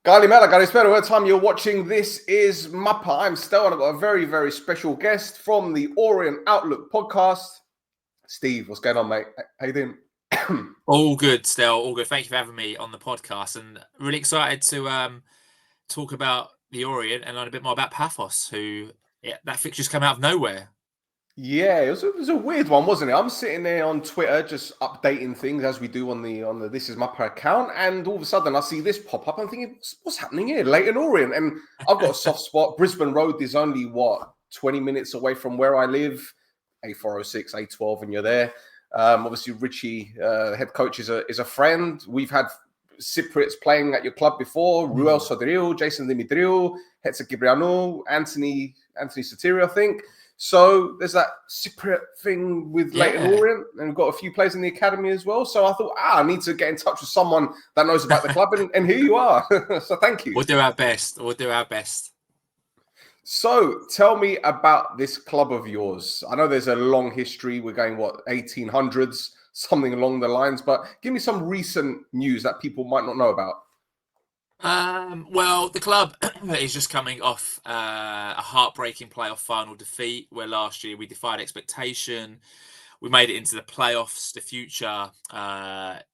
Kalimera, Kalispera, what time you're watching This Is Mappa. I'm Stel, and I've got a very, very special guest from the Orient Outlook Podcast. Steve, what's going on, mate? How you doing? All good, Stel. All good. Thank you for having me on the podcast, and really excited to talk about the Orient and learn a bit more about Pafos, that fixture's come out of nowhere. Yeah, it was a weird one, wasn't it? I'm sitting there on Twitter just updating things as we do on the This Is Mappa account, and all of a sudden I see this pop up. I'm thinking, what's happening here? Leyton Orient, and I've got a soft spot. Brisbane Road is only 20 minutes away from where I live. A406, A12, and you're there. Obviously, Richie, head coach, is a friend. We've had Cypriots playing at your club before. Ruel Sodril, Jason Dimitriou, Hetzer Gibrianu, Anthony Sotirio, I think. So there's that Cypriot thing with Leyton Orient, and we've got a few players in the academy as well. So I thought, I need to get in touch with someone that knows about the club, and here you are. So thank you. We'll do our best. So tell me about this club of yours. I know there's a long history. We're going, 1800s, something along the lines. But give me some recent news that people might not know about. Well, the club is just coming off a heartbreaking playoff final defeat, where last year we defied expectation. We made it into the playoffs. The future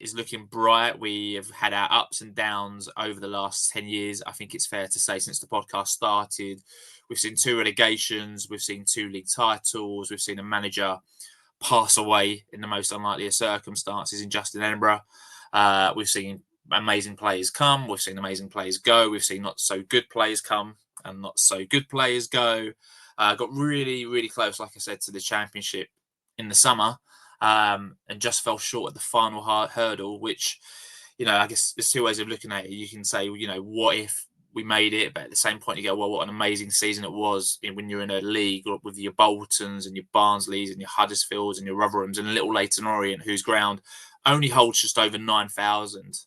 is looking bright. We have had our ups and downs over the last 10 years. I think it's fair to say since the podcast started, we've seen 2 relegations. We've seen 2 league titles. We've seen a manager pass away in the most unlikely of circumstances in Justin Edinburgh. We've seen amazing players come. We've seen amazing players go. We've seen not so good players come and not so good players go. Got really, really close, like I said, to the championship in the summer, and just fell short at the final hurdle, which, I guess there's 2 ways of looking at it. You can say, what if we made it? But at the same point, you go, well, what an amazing season it was when you're in a league with your Boltons and your Barnsleys and your Huddersfields and your Rotherhams and little Leyton Orient, whose ground only holds just over 9,000.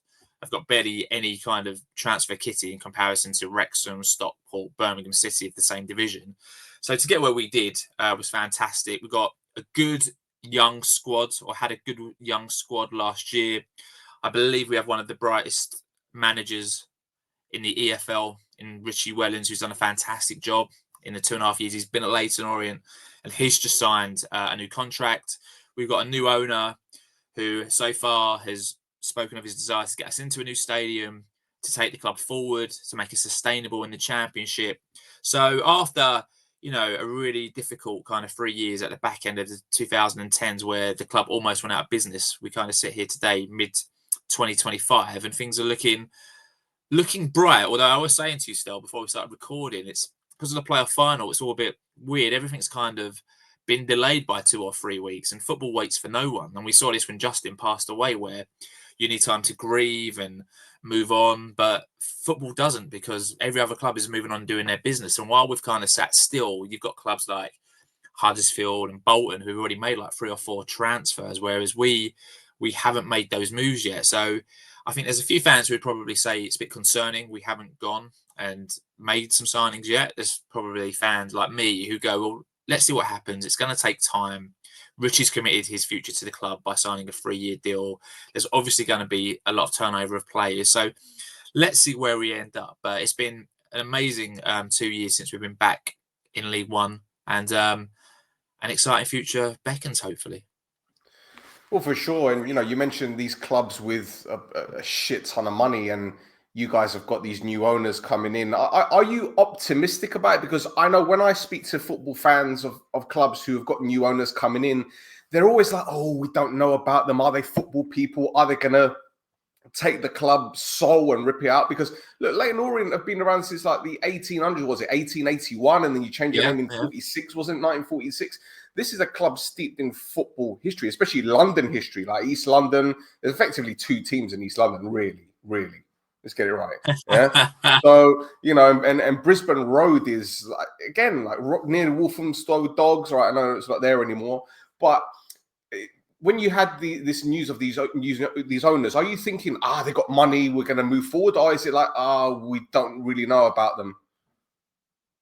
I've got barely any kind of transfer kitty in comparison to Wrexham, Stockport, Birmingham City of the same division. So to get where we did was fantastic. We got a good young squad, or had a good young squad last year. I believe we have one of the brightest managers in the EFL in Richie Wellens, who's done a fantastic job in the 2.5 years he's been at Leyton Orient, and he's just signed a new contract. We've got a new owner who so far has spoken of his desire to get us into a new stadium, to take the club forward, to make it sustainable in the championship. So after, a really difficult kind of 3 years at the back end of the 2010s, where the club almost went out of business, we kind of sit here today, mid 2025, and things are looking bright. Although I was saying to you, Stel, before we started recording, it's because of the playoff final, it's all a bit weird. Everything's kind of been delayed by 2 or 3 weeks, and football waits for no one. And we saw this when Justin passed away, where you need time to grieve and move on, but football doesn't, because every other club is moving on doing their business. And while we've kind of sat still, you've got clubs like Huddersfield and Bolton who've already made like 3 or 4 transfers, whereas we haven't made those moves yet. So I think there's a few fans who would probably say it's a bit concerning we haven't gone and made some signings yet. There's probably fans like me who go, well, let's see what happens. It's going to take time. Richie's committed his future to the club by signing a 3-year deal. There's obviously going to be a lot of turnover of players. So let's see where we end up. But it's been an amazing 2 years since we've been back in League One, and an exciting future beckons, hopefully. Well, for sure. And, you mentioned these clubs with a shit ton of money, and you guys have got these new owners coming in. Are you optimistic about it? Because I know when I speak to football fans of clubs who have got new owners coming in, they're always like, oh, we don't know about them. Are they football people? Are they going to take the club soul and rip it out? Because look, Leyton Orient have been around since like the 1800s, was it 1881? And then you changed your name in 46, wasn't it? 1946. This is a club steeped in football history, especially London history, like East London. There's effectively 2 teams in East London, really. Let's get it right. Yeah. So, and Brisbane Road is again near Walthamstow Dogs, right? I know it's not there anymore. But when you had this news of these owners, are you thinking, they got money, we're going to move forward? Or is it like, we don't really know about them?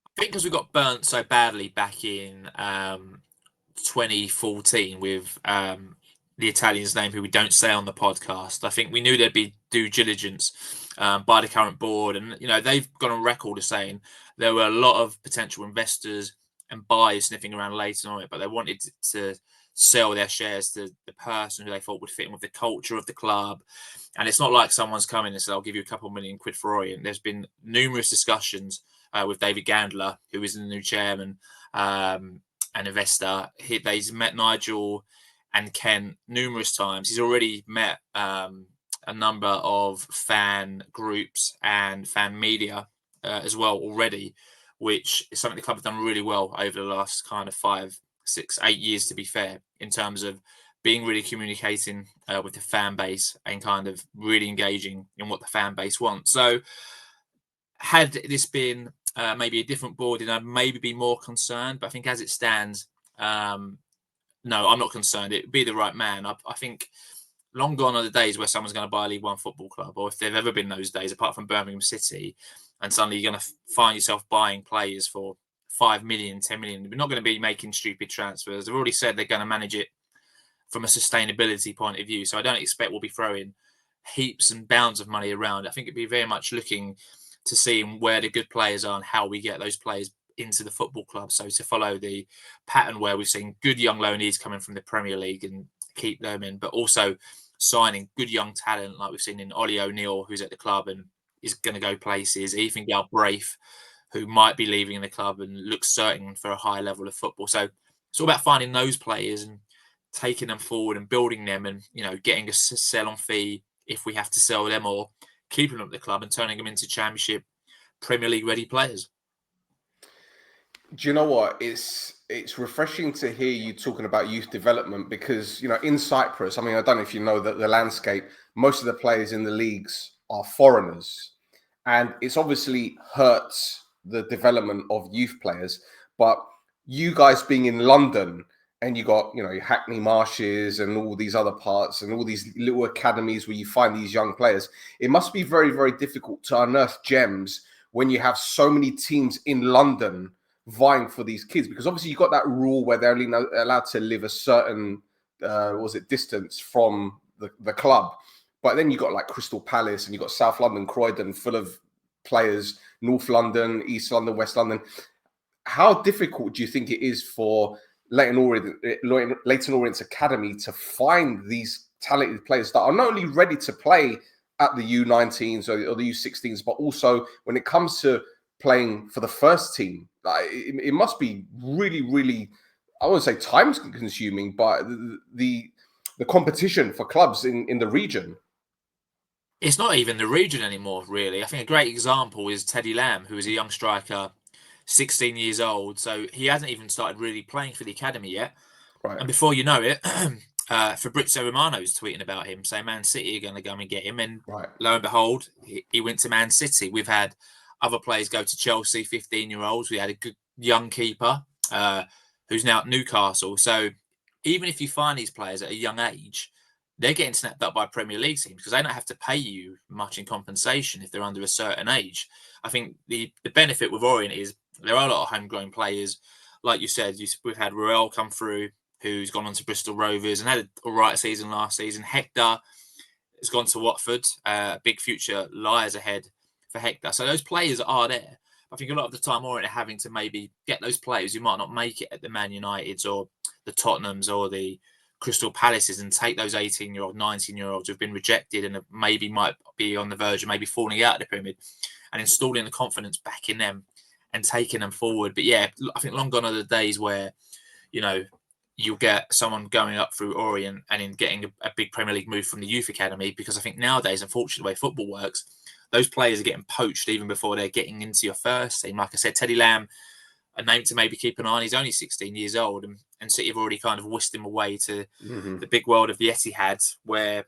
I think because we got burnt so badly back in 2014 with the Italian's name, who we don't say on the podcast. I think we knew there'd be due diligence by the current board. And, they've gone on record as saying there were a lot of potential investors and buyers sniffing around Leyton Orient, but they wanted to sell their shares to the person who they thought would fit in with the culture of the club. And it's not like someone's come in and said, I'll give you a couple £1 million for Orient. There's been numerous discussions with David Gandler, who is the new chairman, an investor. He's met Nigel and Ken numerous times. He's already met a number of fan groups and fan media as well already, which is something the club have done really well over the last kind of 5, 6, 8 years, to be fair, in terms of being really communicating with the fan base and kind of really engaging in what the fan base wants. So had this been maybe a different board, I'd maybe be more concerned. But I think as it stands, no, I'm not concerned. It'd be the right man. I think long gone are the days where someone's going to buy a League One football club, or if they've ever been those days, apart from Birmingham City, and suddenly you're going to find yourself buying players for 5 million, 10 million. We're not going to be making stupid transfers. They've already said they're going to manage it from a sustainability point of view. So I don't expect we'll be throwing heaps and bounds of money around. I think it'd be very much looking to see where the good players are and how we get those players into the football club. So to follow the pattern where we've seen good young loanees coming from the Premier League and keep them in, but also signing good young talent like we've seen in Ollie O'Neill, who's at the club and is going to go places. Ethan Galbraith, who might be leaving the club and looks certain for a high level of football. So it's all about finding those players and taking them forward and building them, and getting a sell-on fee if we have to sell them, or keeping them at the club and turning them into Championship, Premier League ready players. Do you know what? It's refreshing to hear you talking about youth development, because in Cyprus, I don't know if you know that the landscape, most of the players in the leagues are foreigners, and it's obviously hurts the development of youth players. But you guys being in London, and you got your Hackney Marshes and all these other parts and all these little academies where you find these young players, it must be very, very difficult to unearth gems when you have so many teams in London vying for these kids, because obviously you've got that rule where they're only allowed to live a certain distance from the club. But then you got like Crystal Palace, and you got South London, Croydon, full of players, North London, East London, West London. How difficult do you think it is for Leyton Orient's academy to find these talented players that are not only ready to play at the U19s or the U16s, but also when it comes to playing for the first team? It must be really, really, I wouldn't say time consuming, but the competition for clubs in the region. It's not even the region anymore, really. I think a great example is Teddy Lamb, who is a young striker, 16 years old. So he hasn't even started really playing for the academy yet. Right. And before you know it, Fabrizio Romano's tweeting about him, saying Man City are going to go and get him. And lo and behold, he went to Man City. We've had other players go to Chelsea, 15-year-olds. We had a good young keeper who's now at Newcastle. So even if you find these players at a young age, they're getting snapped up by Premier League teams because they don't have to pay you much in compensation if they're under a certain age. I think the benefit with Orient is there are a lot of homegrown players. Like you said, we've had Ruel come through, who's gone on to Bristol Rovers and had a all right season last season. Hector has gone to Watford. Big future lies ahead for Hector. So those players are there. I think a lot of the time Orient are having to maybe get those players who might not make it at the Man Uniteds or the Tottenhams or the Crystal Palaces and take those 18-year-old, 19-year-olds who've been rejected and maybe might be on the verge of maybe falling out of the pyramid and installing the confidence back in them and taking them forward. But yeah, I think long gone are the days where, you'll get someone going up through Orient and in getting a big Premier League move from the youth academy, because I think nowadays, unfortunately, the way football works, those players are getting poached even before they're getting into your first team. Like I said, Teddy Lamb, a name to maybe keep an eye on. He's only 16 years old, and City have already kind of whisked him away to the big world of the Etihad, where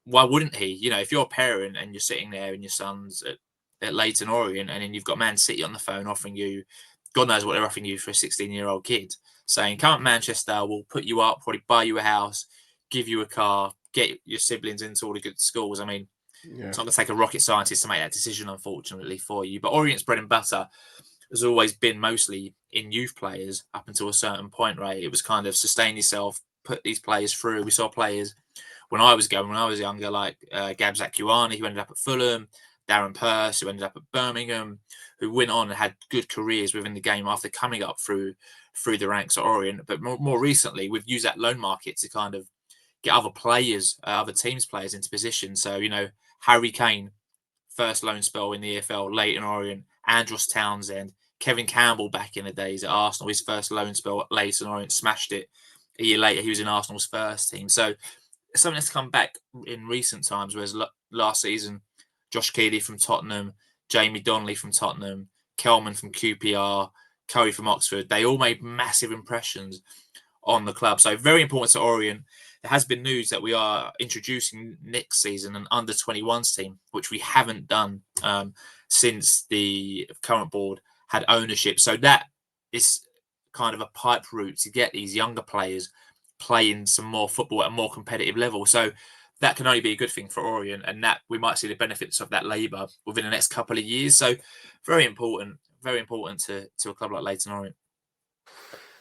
why wouldn't he? If you're a parent and you're sitting there and your son's at Leyton Orient, and then you've got Man City on the phone offering you, God knows what they're offering you for a 16-year-old kid, saying, come to Manchester, we'll put you up, probably buy you a house, give you a car, get your siblings into all the good schools. I mean, It's not going to take a rocket scientist to make that decision, unfortunately, for you. But Orient's bread and butter has always been mostly in youth players up until a certain point, right? It was kind of sustain yourself, put these players through. We saw players when I was younger, like Gabs Akuani, who ended up at Fulham, Darren Purse, who ended up at Birmingham, who went on and had good careers within the game after coming up through the ranks at Orient. But more recently, we've used that loan market to kind of get other players, other teams' players into position. So, Harry Kane, first loan spell in the EFL, Leyton Orient, Andros Townsend, Kevin Campbell back in the days at Arsenal, his first loan spell at Leyton Orient, smashed it. A year later, he was in Arsenal's first team. So something that's come back in recent times, whereas last season, Josh Keeley from Tottenham, Jamie Donnelly from Tottenham, Kelman from QPR, Curry from Oxford, they all made massive impressions on the club. So very important to Orient. There has been news that we are introducing next season an under-21s team, which we haven't done since the current board had ownership. So that is kind of a pipe route to get these younger players playing some more football at a more competitive level. So that can only be a good thing for Orient, and that we might see the benefits of that labour within the next couple of years. So very important to a club like Leyton Orient.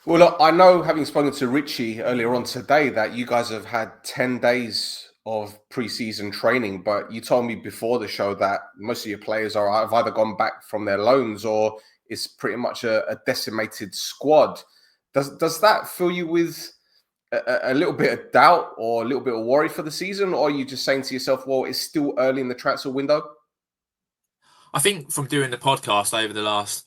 Well, look, I know, having spoken to Richie earlier on today, that you guys have had 10 days of pre-season training, but you told me before the show that most of your players have either gone back from their loans or it's pretty much a decimated squad. Does that fill you with a little bit of doubt or a little bit of worry for the season? Or are you just saying to yourself, well, it's still early in the transfer window? I think from doing the podcast over the last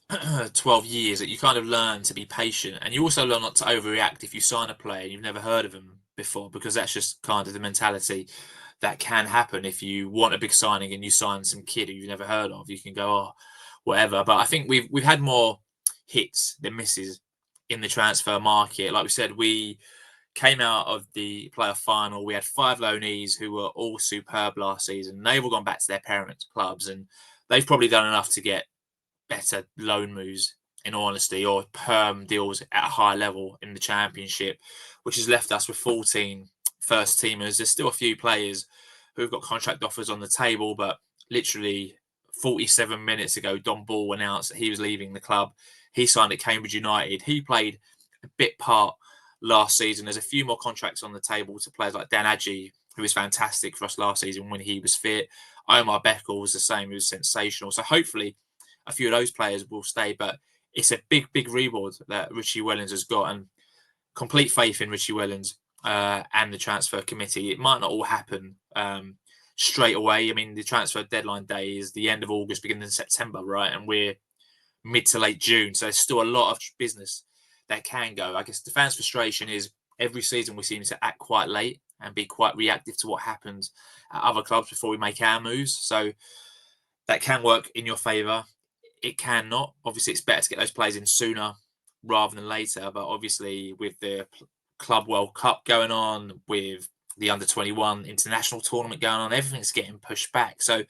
12 years that you kind of learn to be patient, and you also learn not to overreact if you sign a player and you've never heard of them before, because that's just kind of the mentality that can happen. If you want a big signing and you sign some kid who you've never heard of, you can go, oh, whatever. But I think we've had more hits than misses in the transfer market. Like we said, we came out of the playoff final. We had 5 loanees who were all superb last season. They've all gone back to their parents' clubs, and they've probably done enough to get better loan moves, in all honesty, or perm deals at a high level in the Championship, which has left us with 14 first teamers. There's still a few players who've got contract offers on the table, but literally 47 minutes ago, Don Ball announced that he was leaving the club. He signed at Cambridge United. He played a bit part last season. There's a few more contracts on the table to players like Dan Adji, who was fantastic for us last season when he was fit. Omar Beckel was the same. He was sensational. So hopefully a few of those players will stay. But it's a big, big reward that Richie Wellens has got, and complete faith in Richie Wellens and the transfer committee. It might not all happen straight away. I mean, the transfer deadline day is the end of August, beginning in September, right? And we're mid to late June. So there's still a lot of business that can go. I guess the fans' frustration is every season we seem to act quite late and be quite reactive to what happens at other clubs before we make our moves. So that can work in your favour. It can not. Obviously, it's better to get those players in sooner rather than later. But obviously, with the Club World Cup going on, with the under-21 international tournament going on, everything's getting pushed back. So,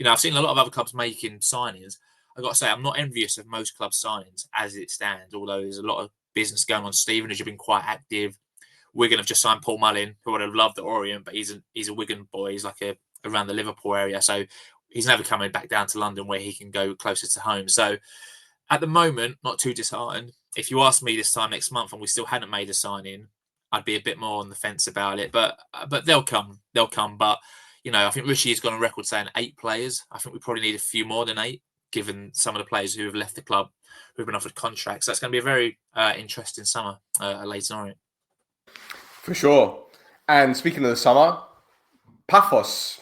I've seen a lot of other clubs making signings. I've got to say, I'm not envious of most club signings as it stands, although there's a lot of business going on. Stephen has been quite active. Wigan have just signed Paul Mullin, who would have loved at Orient, but he's a Wigan boy. He's like around the Liverpool area. So he's never coming back down to London where he can go closer to home. So at the moment, not too disheartened. If you asked me this time next month and we still hadn't made a signing, I'd be a bit more on the fence about it. But they'll come. They'll come. But, I think Richie has gone on record saying 8 players. I think we probably need a few more than 8, given some of the players who have left the club, who've been offered contracts. So that's going to be a very interesting summer at Leyton Orient. For sure. And speaking of the summer, Pafos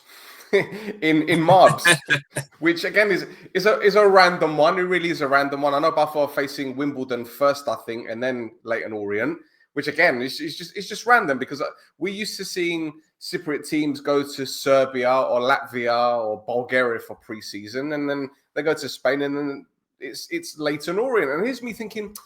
in Marbs, which again is a random one. It really is a random one. I know Pafos are facing Wimbledon first, I think, and then Leyton Orient, which again is just random because we're used to seeing Cypriot teams go to Serbia or Latvia or Bulgaria for pre-season, and then they go to Spain, and then it's Leyton Orient. And here's me thinking,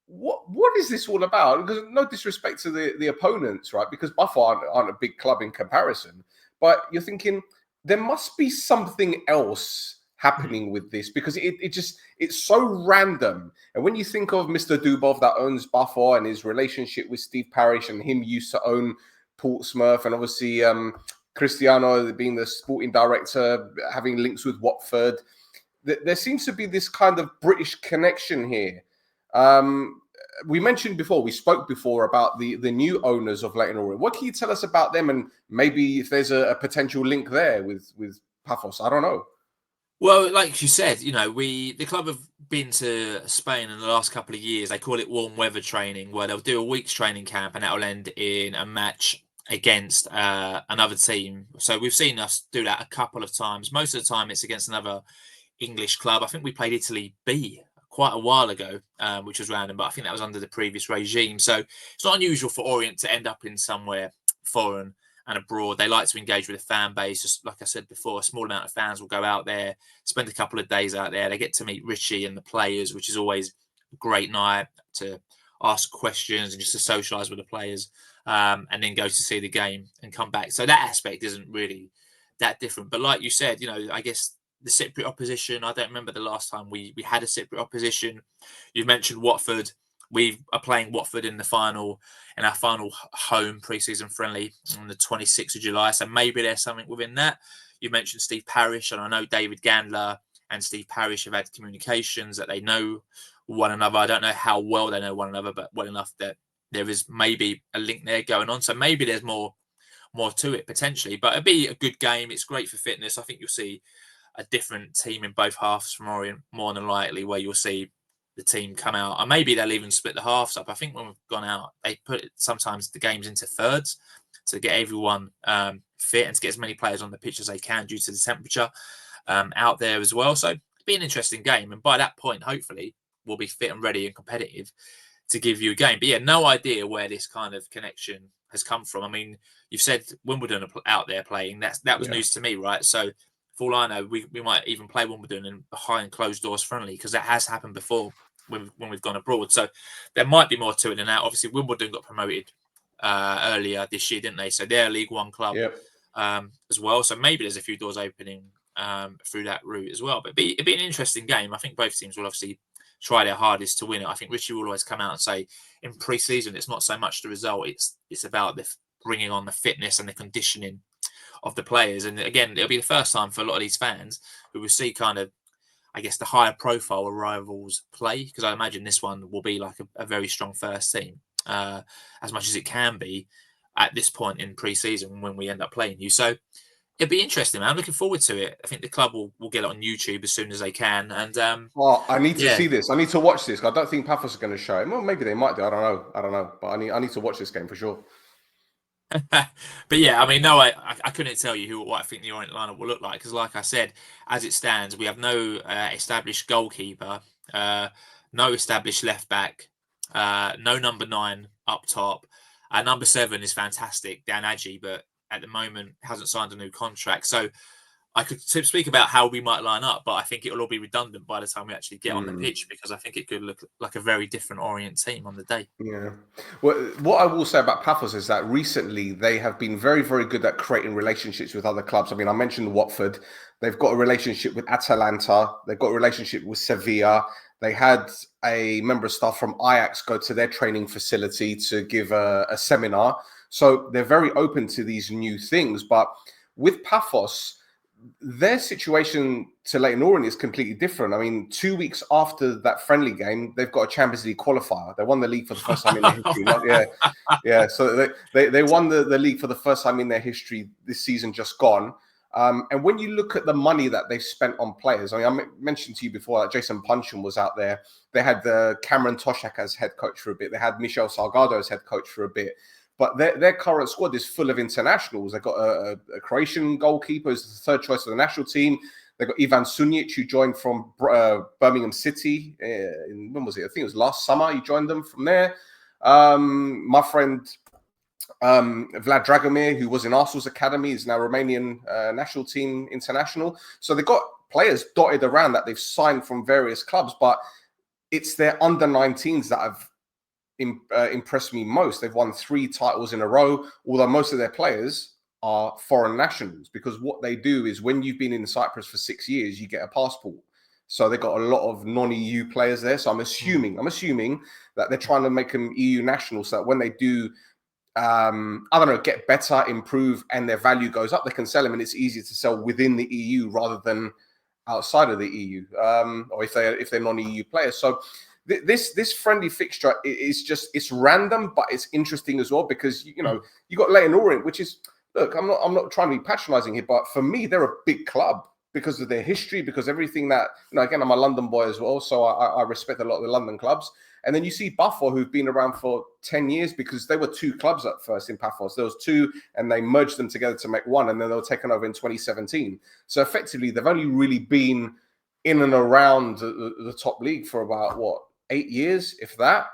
what is this all about? Because no disrespect to the opponents, right? Because Pafos aren't a big club in comparison, but you're thinking there must be something else happening with this because it's so random. And when you think of Mr. Dubov that owns Pafos and his relationship with Steve Parish and him used to own Portsmouth, and obviously Cristiano being the sporting director, having links with Watford, there seems to be this kind of British connection here. We spoke before about the new owners of Leyton Orient. What can you tell us about them, and maybe if there's a potential link there with Pafos? I don't know. Well, like you said, the club have been to Spain in the last couple of years. They call it warm weather training, where they'll do a week's training camp and that'll end in a match against another team. So we've seen us do that a couple of times. Most of the time, it's against another English club. I think we played Italy B quite a while ago, which was random, but I think that was under the previous regime. So it's not unusual for Orient to end up in somewhere foreign and abroad. They like to engage with the fan base. Just like I said before, a small amount of fans will go out there, spend a couple of days out there. They get to meet Richie and the players, which is always a great night to ask questions and just to socialise with the players, and then go to see the game and come back. So that aspect isn't really that different. But like you said, I guess the Cypriot opposition, I don't remember the last time we had a Cypriot opposition. You've mentioned Watford. We are playing Watford in our final home pre-season friendly on the 26th of July. So maybe there's something within that. You mentioned Steve Parish, and I know David Gandler and Steve Parish have had communications that they know one another. I don't know how well they know one another, but well enough that there is maybe a link there going on. So maybe there's more to it potentially, but it'd be a good game. It's great for fitness. I think you'll see a different team in both halves from Orient, more than likely, where you'll see the team come out, and maybe they'll even split the halves up. I think when we've gone out, they put sometimes the games into thirds to get everyone fit and to get as many players on the pitch as they can due to the temperature out there as well. So it'll be an interesting game, and by that point, hopefully, we'll be fit and ready and competitive to give you a game. But yeah, no idea where this kind of connection has come from. I mean, you've said Wimbledon are out there playing. That was news to me, right? So for all I know, we might even play Wimbledon in behind closed doors friendly, because that has happened before when we've gone abroad. So there might be more to it than that. Obviously, Wimbledon got promoted earlier this year, didn't they? So they're a League One club as well. So maybe there's a few doors opening through that route as well. But it'd be an interesting game. I think both teams will obviously try their hardest to win it. I think Richie will always come out and say in pre-season, it's not so much the result. It's about the bringing on the fitness and the conditioning of the players. And again, it'll be the first time for a lot of these fans who will see kind of, I guess, the higher profile rivals play, because I imagine this one will be like a very strong first team, as much as it can be at this point in pre-season when we end up playing you. So it'd be interesting, man. I'm looking forward to it. I think the club will get it on YouTube as soon as they can. And I need to see this. I need to watch this. I don't think Pafos are going to show it. Well, maybe they might do. I don't know. But I need to watch this game for sure. But yeah, I mean, no, I couldn't tell you what I think the Orient lineup will look like, because, like I said, as it stands, we have no established goalkeeper, no established left back, no number 9 up top. Number 7 is fantastic, Dan Adji, but at the moment hasn't signed a new contract. So I could speak about how we might line up, but I think it will all be redundant by the time we actually get on the pitch, because I think it could look like a very different Orient team on the day. Yeah. Well, what I will say about Pafos is that recently they have been very, very good at creating relationships with other clubs. I mean, I mentioned Watford. They've got a relationship with Atalanta. They've got a relationship with Sevilla. They had a member of staff from Ajax go to their training facility to give a seminar. So they're very open to these new things. But with Pafos, their situation to Leyton Orient is completely different. I mean, 2 weeks after that friendly game, they've got a Champions League qualifier. They won the league for the first time in their history. Yeah. So they won the league for the first time in their history this season just gone. And when you look at the money that they've spent on players, I mean, I mentioned to you before that Jason Puncheon was out there. They had Cameron Toshak as head coach for a bit. They had Michel Salgado as head coach for a bit. But their current squad is full of internationals. They've got a Croatian goalkeeper who's the third choice of the national team. They've got Ivan Sunic, who joined from Birmingham City. When was it? I think it was last summer. He joined them from there. My friend Vlad Dragomir, who was in Arsenal's academy, is now Romanian national team international. So they've got players dotted around that they've signed from various clubs, but it's their under-19s that have impressed me most. They've won 3 titles in a row, although most of their players are foreign nationals, because what they do is when you've been in Cyprus for 6 years, you get a passport. So they've got a lot of non-EU players there. So I'm assuming that they're trying to make them EU nationals, so that when they do, get better, improve, and their value goes up, they can sell them, and it's easier to sell within the EU rather than outside of the EU, or if they're non-EU players. So this friendly fixture is it's random, but it's interesting as well, because you got Leyton Orient, which is, look, I'm not trying to be patronizing here, but for me, they're a big club. because of their history, because everything that, again, I'm a London boy as well, so I respect a lot of the London clubs. And then you see Pafos, who've been around for 10 years, because they were two clubs at first in Pafos. There was two, and they merged them together to make one, and then they were taken over in 2017. So effectively, they've only really been in and around the top league for about, 8 years, if that.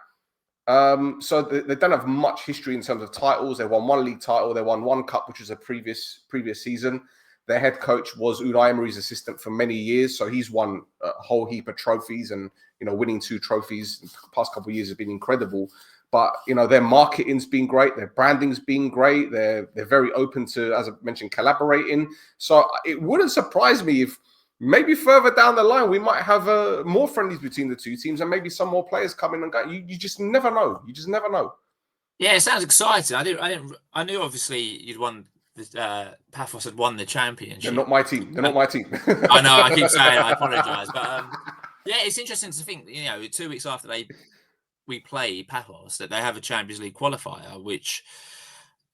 So they don't have much history in terms of titles. They won one league title. They won one cup, which was a previous season. Their head coach was Unai Emery's assistant for many years. So he's won a whole heap of trophies, and, winning 2 trophies in the past couple of years has been incredible. But, their marketing's been great. Their branding's been great. They're very open to, as I mentioned, collaborating. So it wouldn't surprise me if maybe further down the line, we might have more friendlies between the two teams, and maybe some more players coming and going. You just never know. You just never know. Yeah, it sounds exciting. I knew obviously you'd won. Pafos had won the championship. They're not my team. I know. I keep saying. I apologise, but yeah, it's interesting to think. 2 weeks after we play Pafos, that they have a Champions League qualifier, which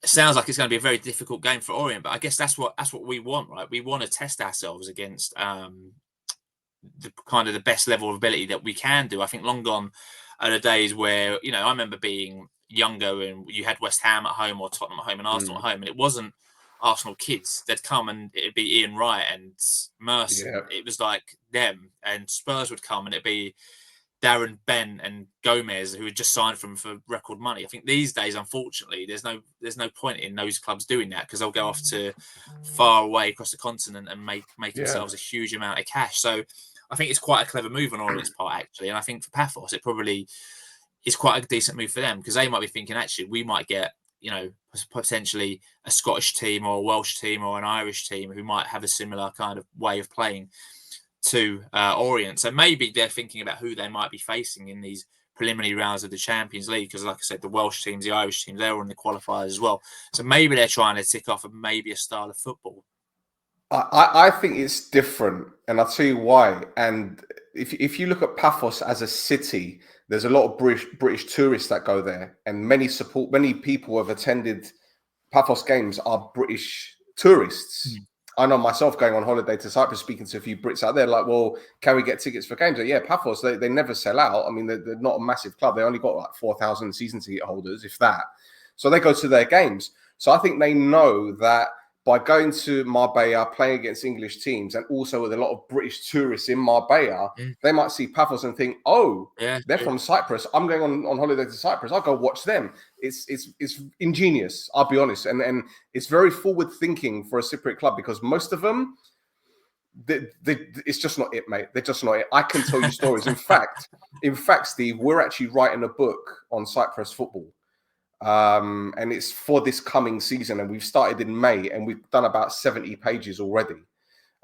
sounds like it's going to be a very difficult game for Orient. But I guess that's what we want, right? We want to test ourselves against the kind of the best level of ability that we can do. I think long gone are the days where I remember being younger and you had West Ham at home or Tottenham at home and Arsenal at home, and it wasn't Arsenal kids. They'd come and it'd be Ian Wright and Mercer. Yeah. It was like them, and Spurs would come and it'd be Darren Bent and Gomez, who had just signed for record money. I think these days, unfortunately, there's no point in those clubs doing that, because they'll go off to far away across the continent and make themselves a huge amount of cash. So I think it's quite a clever move on Orient's part, actually. And I think for Pafos, it probably is quite a decent move for them, because they might be thinking, actually, we might get, potentially a Scottish team or a Welsh team or an Irish team who might have a similar kind of way of playing to Orient. So maybe they're thinking about who they might be facing in these preliminary rounds of the Champions League, because like I said, the Welsh teams, the Irish teams, they're on the qualifiers as well. So maybe they're trying to tick off maybe a style of football. I think it's different, and I'll tell you why. And if you look at Pafos as a city, there's a lot of British tourists that go there, and many people who have attended Pafos games are British tourists. I know myself, going on holiday to Cyprus, speaking to a few Brits out there, like, well, can we get tickets for games? Like, yeah, Pafos, they never sell out. I mean, they're not a massive club. They only got like 4,000 season ticket holders, if that. So they go to their games. So I think they know that by going to Marbella, playing against English teams, and also with a lot of British tourists in Marbella, they might see Pafos and think, oh, they're from Cyprus. I'm going on holiday to Cyprus. I'll go watch them. It's ingenious, I'll be honest. And it's very forward thinking for a Cypriot club, because most of them, it's just not it, mate. They're just not it. I can tell you stories. In fact, Steve, we're actually writing a book on Cyprus football. And it's for this coming season, and we've started in May, and we've done about 70 pages already.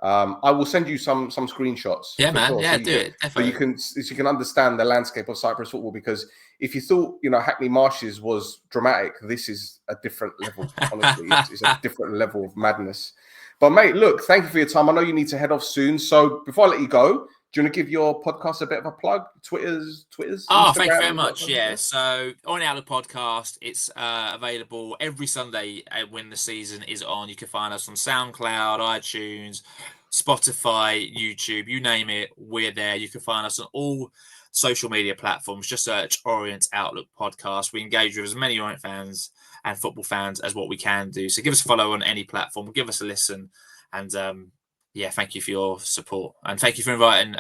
I will send you some screenshots. Yeah, man. Sure. Do it. Definitely. So you can understand the landscape of Cyprus football, because if you thought, Hackney Marshes was dramatic, this is a different level. Honestly, it's a different level of madness. But mate, look, thank you for your time. I know you need to head off soon. So before I let you go, do you want to give your podcast a bit of a plug? Twitters? Oh, Instagram, thank you very much. Yeah. So Orient Outlook Podcast, it's available every Sunday when the season is on. You can find us on SoundCloud, iTunes, Spotify, YouTube, you name it, we're there. You can find us on all social media platforms. Just search Orient Outlook Podcast. We engage with as many Orient fans and football fans as what we can do. So give us a follow on any platform, give us a listen, and thank you for your support, and thank you for inviting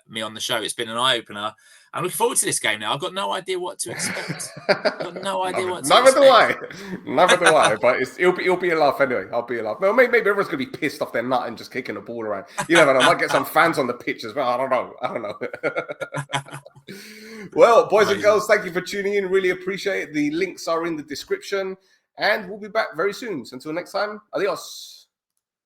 me on the show. It's been an eye-opener. I'm looking forward to this game now. I've got no idea what to expect. Neither do I. But it'll be a laugh anyway. I'll be a laugh. Well, maybe everyone's gonna be pissed off their nut and just kicking the ball around. You never know. I might get some fans on the pitch as well. I don't know. Well, boys and girls, thank you for tuning in. Really appreciate it. The links are in the description, and we'll be back very soon. So until next time, adios.